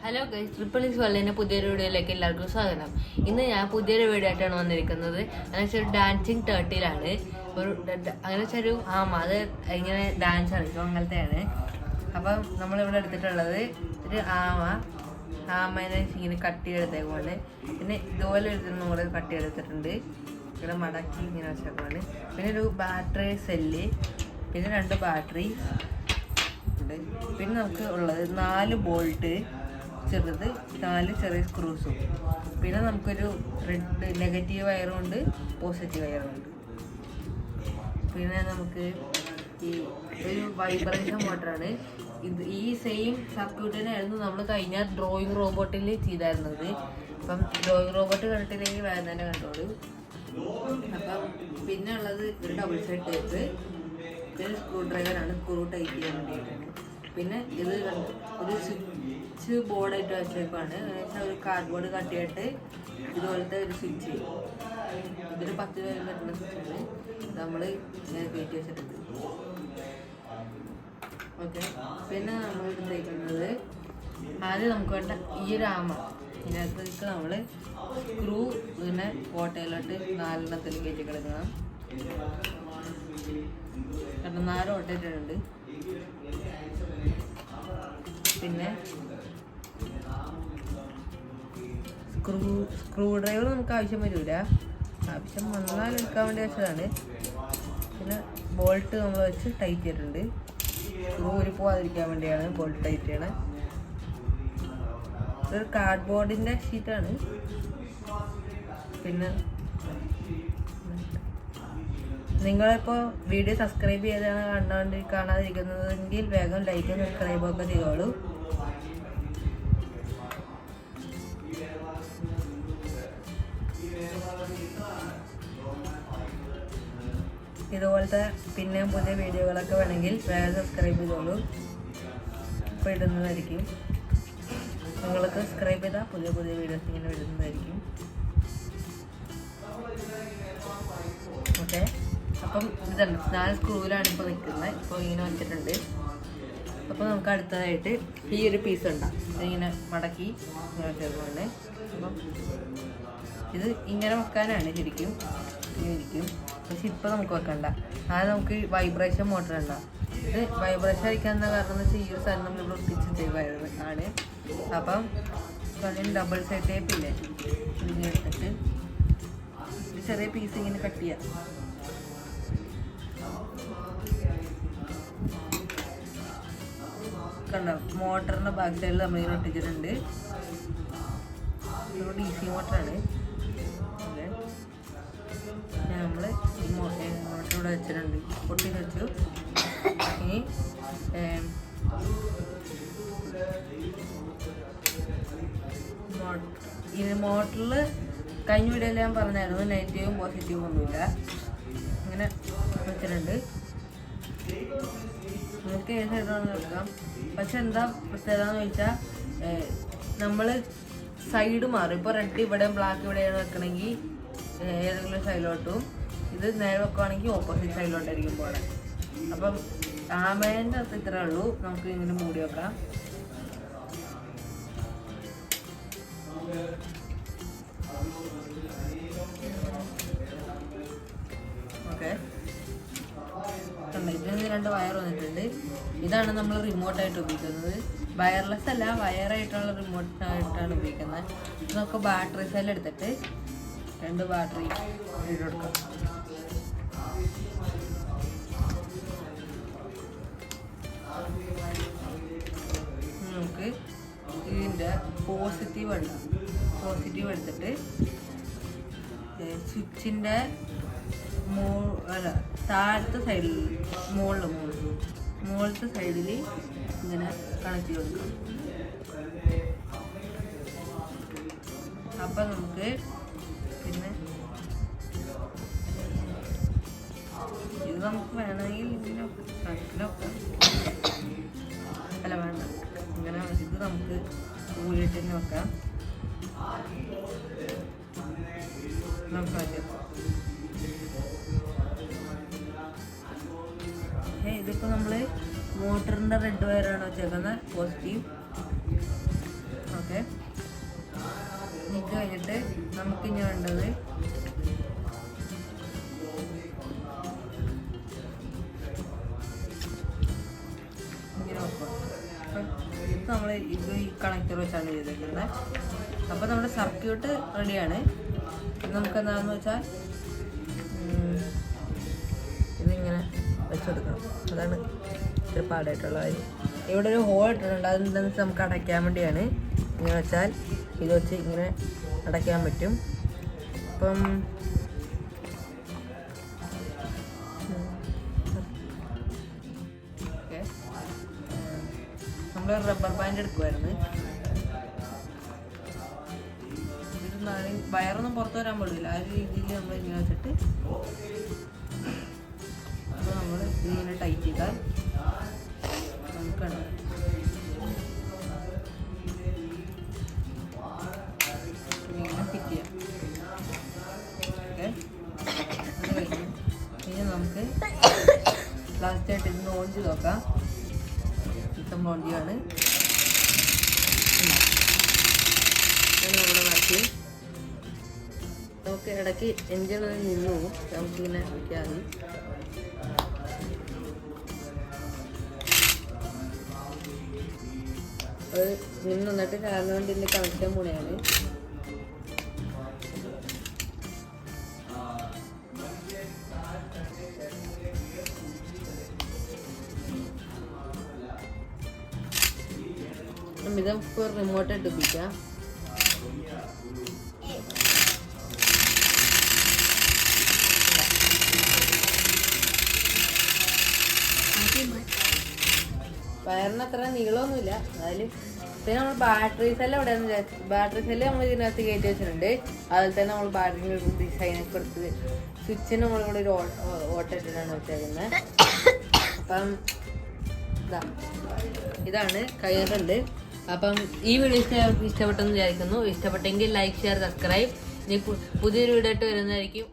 Hello guys, triple is വേൾഡിന്റെ പുതിയൊരു വീഡിയോയിലേക്ക് എല്ലാവർക്കും സ്വാഗതം. ഇന്ന് ഞാൻ പുതിയൊരു വീഡിയോ ആയിട്ടാണ് വന്നിരിക്കുന്നത്. അങ്ങനെ വെച്ചാൽ ഡാൻസിങ് 30-ലാണ് അങ്ങനെ വെച്ചൊരു അത് ഇങ്ങനെ ഡാൻസ് കളിക്കും, അങ്ങനത്തെയാണ്. അപ്പം നമ്മളിവിടെ എടുത്തിട്ടുള്ളത് ഒരു ആമേനെ ഇങ്ങനെ കട്ടി എടുത്തേക്കുകൊണ്ട്, പിന്നെ ഇതുപോലെ എടുത്തിട്ട് കൂടെ കട്ടി എടുത്തിട്ടുണ്ട്. ഇവിടെ മടക്കി ഇങ്ങനെ വെച്ചേക്കുവാണ്. പിന്നെ ഒരു ബാറ്ററി സെല്ല്, പിന്നെ 2 ബാറ്ററി ഉണ്ട്. പിന്നെ നമുക്ക് ഉള്ളത് 4 ബോൾട്ട് ചെറുത്, 4 ചെറിയ സ്ക്രൂസും. പിന്നെ നമുക്കൊരു റെഡ് നെഗറ്റീവ് വയറും ഉണ്ട്, പോസിറ്റീവ് വയറും ഉണ്ട്. പിന്നെ നമുക്ക് ഈ ഒരു വൈബ്രേഷൻ മോട്ടറാണ് ഇത്. ഈ സെയിം സർക്യൂട്ടിനായിരുന്നു നമ്മൾ കഴിഞ്ഞ ഡ്രോയിങ് റോബോട്ടിൽ ചെയ്തായിരുന്നത്. അപ്പം ഡ്രോയിങ് റോബോട്ട് കണ്ടിട്ടില്ലെങ്കിൽ വേറെ തന്നെ കണ്ടോളൂ. അപ്പം പിന്നെ ഉള്ളത് ഒരു ഡബിൾ സൈഡ് ടേപ്പ്, പിന്നെ സ്ക്രൂ ഡ്രൈവറാണ്, സ്ക്രൂ ടൈറ്റ് ചെയ്യാൻ വേണ്ടിയിട്ടാണ്. പിന്നെ ഇത് ഒരു സ്വിച്ച് ബോർഡായിട്ട് വെച്ചേക്കാണ്. ഒരു കാർഡ്ബോർഡ് കട്ടിയായിട്ട് ഇതുപോലത്തെ ഒരു സ്വിച്ച്, ഇതൊരു 10 രൂപ കിട്ടുന്ന സ്വിച്ചാണ്. നമ്മൾ ഇങ്ങനെ കയറ്റി വെച്ചിട്ടുണ്ട്. ഓക്കെ, പിന്നെ നമ്മൾ എടുത്തേക്കുന്നത് ആദ്യം നമുക്ക് വേണ്ട ഈ ഒരു ഇതിനകത്തേക്ക് നമ്മൾ സ്ക്രൂ പിന്നെ ഓട്ടയിലോട്ട് 4 കയറ്റി കിടക്കണം. കാരണം 4 ഓട്ടയിട്ടുണ്ട്. പിന്നെ സ്ക്രൂ ഡ്രൈവർ നമുക്ക് ആവശ്യം വരില്ല, ആവശ്യം വന്നാൽ എടുക്കാൻ വേണ്ടി വെച്ചതാണ്. പിന്നെ ബോൾട്ട് നമ്മൾ വെച്ച് ടൈറ്റ് ചെയ്തിട്ടുണ്ട്. സ്ക്രൂ പോകാതിരിക്കാൻ വേണ്ടിയാണ് ബോൾട്ട് ടൈറ്റ് ചെയ്യണത്. ഇതൊരു കാർഡ്ബോർഡിൻ്റെ ഷീറ്റാണ്. പിന്നെ നിങ്ങളിപ്പോൾ വീഡിയോ സബ്സ്ക്രൈബ് ചെയ്താണ് കാണാതിരിക്കുന്നതെങ്കിൽ വേഗം ലൈക്കും സബ്സ്ക്രൈബും ഒക്കെ ചെയ്തോളൂ. ഇതുപോലത്തെ പിന്നെയും പുതിയ വീഡിയോകളൊക്കെ വേണമെങ്കിൽ വേഗം സബ്സ്ക്രൈബ് ചെയ്തോളൂ. ഇപ്പോൾ ഇടുന്നതായിരിക്കും. നിങ്ങൾക്ക് സബ്സ്ക്രൈബ് ചെയ്താൽ പുതിയ വീഡിയോസ് ഇങ്ങനെ ഇടുന്നതായിരിക്കും. ഓക്കെ, അപ്പം ഇതാണ് 4 സ്ക്രൂവിലാണ് ഇപ്പോൾ നിൽക്കുന്നത്. ഇപ്പോൾ ഇങ്ങനെ വെച്ചിട്ടുണ്ട്. അപ്പോൾ നമുക്ക് അടുത്തതായിട്ട് ഈ ഒരു പീസ് ഉണ്ടാകും, ഇതിങ്ങനെ മടക്കി വെച്ചേക്കുന്നുണ്ട്. അപ്പം ഇത് ഇങ്ങനെ വെക്കാനാണ് ശരിക്കും, ഇരിക്കും. പക്ഷെ ഇപ്പോൾ നമുക്ക് വെക്കണ്ട. അത് നമുക്ക് വൈബ്രേഷൻ മോട്ടർ ഉണ്ടാകും. ഇത് വൈബ്രേഷൻ അടിക്കാനുള്ള കാരണം എന്ന് വെച്ചാൽ ഈ ഒരു സ്ഥലം നമ്മളിവിടെ ഒട്ടിച്ച് ആണ്. അപ്പം അതിന് ഡബിൾ സൈഡ് ടേപ്പില്ലേ, ഇതിങ്ങനെ എടുത്തിട്ട് ഒരു ചെറിയ പീസ് ഇങ്ങനെ കട്ട് ചെയ്യാം. കണ്ടോ, മോട്ടറിൻ്റെ ബാക്ക് സൈഡിൽ നമ്മളിങ്ങനെ ഒട്ടിച്ചിട്ടുണ്ട്. ഇതൊരു DC മോട്ടറാണ്. നമ്മൾ ഈ മോട്ടർ ഇവിടെ വെച്ചിട്ടുണ്ട്, പൊട്ടി വെച്ചു. ഇനി മോട്ടറിൽ കഴിഞ്ഞ വീഡിയോയിൽ ഞാൻ പറഞ്ഞായിരുന്നു നെഗറ്റീവും പോസിറ്റീവും ഒന്നുമില്ല. ഇങ്ങനെ വെച്ചിട്ടുണ്ട്. നമുക്ക് ഏത് സൈഡാണെന്ന് എടുക്കാം. പക്ഷെ എന്താ പ്രത്യേകത എന്ന് ചോദിച്ചാൽ നമ്മൾ സൈഡ് മാറും. ഇപ്പോൾ റെഡ് ഇവിടെയും ബ്ലാക്ക് ഇവിടെയാണ് വെക്കണമെങ്കിൽ ഏതെങ്കിലും സൈഡിലോട്ടും, ഇത് നേരെ വെക്കുകയാണെങ്കിൽ ഓപ്പോസിറ്റ് സൈഡിലോട്ടായിരിക്കും പോലെ. അപ്പം ആമേൻ്റെ അകത്ത് ഇത്രേ ഉള്ളൂ. നമുക്ക് ഇങ്ങനെ മൂടി വെക്കാം. ഓക്കെ, ഇതിന് 2 വയർ വന്നിട്ടുണ്ട്. ഇതാണ് നമ്മൾ റിമോട്ടായിട്ട് ഉപയോഗിക്കുന്നത്. വയർലെസ് അല്ല, വയറായിട്ടുള്ള റിമോട്ടായിട്ടാണ് ഉപയോഗിക്കുന്നത്. നമുക്ക് ബാറ്ററി സെൽ എടുത്തിട്ട് 2 ബാറ്ററി ഇട്ട് കൊടുക്കാം. നമുക്ക് ഇതിൻ്റെ പോസിറ്റീവ് എടുത്തിട്ട് സ്വിച്ചിൻ്റെ താഴത്തെ സൈഡിൽ മുകളിലത്തെ സൈഡിൽ ഇങ്ങനെ കണക്ട് ചെയ്ത് കൊടുക്കാം. അപ്പം നമുക്ക് പിന്നെ ഇത് നമുക്ക് വേണമെങ്കിൽ ഇങ്ങനെ കണക്കിലൊക്കെ അല്ല വേണ്ട, ഇങ്ങനെ ഇത് നമുക്ക് ഊരിട്ട് തന്നെ വെക്കാം. നമുക്ക് ആദ്യം ഇതിപ്പോൾ നമ്മൾ മോട്ടറിൻ്റെ റെഡ് വയറാണ് വെച്ചേക്കുന്നത്, പോസിറ്റീവ്. കഴിഞ്ഞിട്ട് നമുക്ക് ഇനി വേണ്ടത് ഇങ്ങനെ നോക്കുക. അപ്പം ഇത് നമ്മൾ ഇത് ഈ കണക്ടർ വെച്ചാണ് ചെയ്തേക്കുന്നത്. അപ്പോൾ നമ്മുടെ സർക്യൂട്ട് റെഡിയാണ്. നമുക്ക് എന്താണെന്ന് വെച്ചാൽ ഇതിങ്ങനെ വെച്ചെടുക്കണം. അതാണ് ഇത്തിരി പാടായിട്ടുള്ള കാര്യം. ഇവിടെ ഒരു ഹോൾ ഇട്ടിട്ടുണ്ട്. അതെന്താണെന്ന് വെച്ചാൽ നമുക്ക് അടയ്ക്കാൻ വേണ്ടിയാണ്. ഇങ്ങനെ വെച്ചാൽ ഇത് വെച്ച് ഇങ്ങനെ അടയ്ക്കാൻ പറ്റും. അപ്പം ഓക്കെ, നമ്മൾ റബ്ബർ ബാൻഡ് എടുക്കുമായിരുന്നു. വയറൊന്നും പുറത്തു വരാൻ പാടില്ല. ആ ഒരു രീതിയിൽ നമ്മൾ ഇങ്ങനെ വെച്ചിട്ട് അപ്പോൾ നമ്മൾ ഇതിങ്ങനെ ടൈറ്റ് ചെയ്താൽ നമുക്കാണ് ഇങ്ങനെ ഫിറ്റ് ചെയ്യാം. ഓക്കെ, അത് കഴിഞ്ഞ് ഇനി നമുക്ക് ലാസ്റ്റായിട്ട് ഇത് ഓൺ ചെയ്ത് നോക്കാം. ഇപ്പം ഓൺ ചെയ്യാണ്. നമ്മുടെ വർക്ക് നമുക്ക് ഇടയ്ക്ക് എൻജിൻ നിന്നു പോകും. നമുക്കിങ്ങനെ വയ്ക്കാൻ മതി. അത് നിന്ന് വന്നിട്ട് കാരണം കൊണ്ട് ഇതിൻ്റെ കണക്ഷൻ പോലെയാണ്. ഇത് നമുക്ക് റിമോട്ടായിട്ട് ഉപയോഗിക്കാം. വയറിന് അത്ര നീളമൊന്നുമില്ല. എന്നാലും പിന്നെ നമ്മൾ ബാറ്ററി സെല്ല് എവിടെയാണെന്ന് വിചാരിച്ചു. ബാറ്ററി സെല്ല് നമ്മൾ ഇതിനകത്ത് കയറ്റി വെച്ചിട്ടുണ്ട്. അതുപോലെ തന്നെ നമ്മൾ ബാറ്ററിൻ്റെ ഒരു ഡിസൈനൊക്കെ കൊടുത്ത് സ്വിച്ചിന് നമ്മളിവിടെ ഒരു ഓട്ട ഇട്ടിട്ടാണ് വെച്ചേക്കുന്നത്. അപ്പം ഇതാണ് കഴിഞ്ഞിട്ടുണ്ട്. അപ്പം ഈ വീഡിയോ ഇഷ്ടപ്പെട്ടെന്ന് വിചാരിക്കുന്നു. ഇഷ്ടപ്പെട്ടെങ്കിൽ ലൈക്ക്, ഷെയർ, സബ്സ്ക്രൈബ്. ഇനി പുതിയൊരു വീഡിയോ ആയിട്ട് വരുന്നതായിരിക്കും.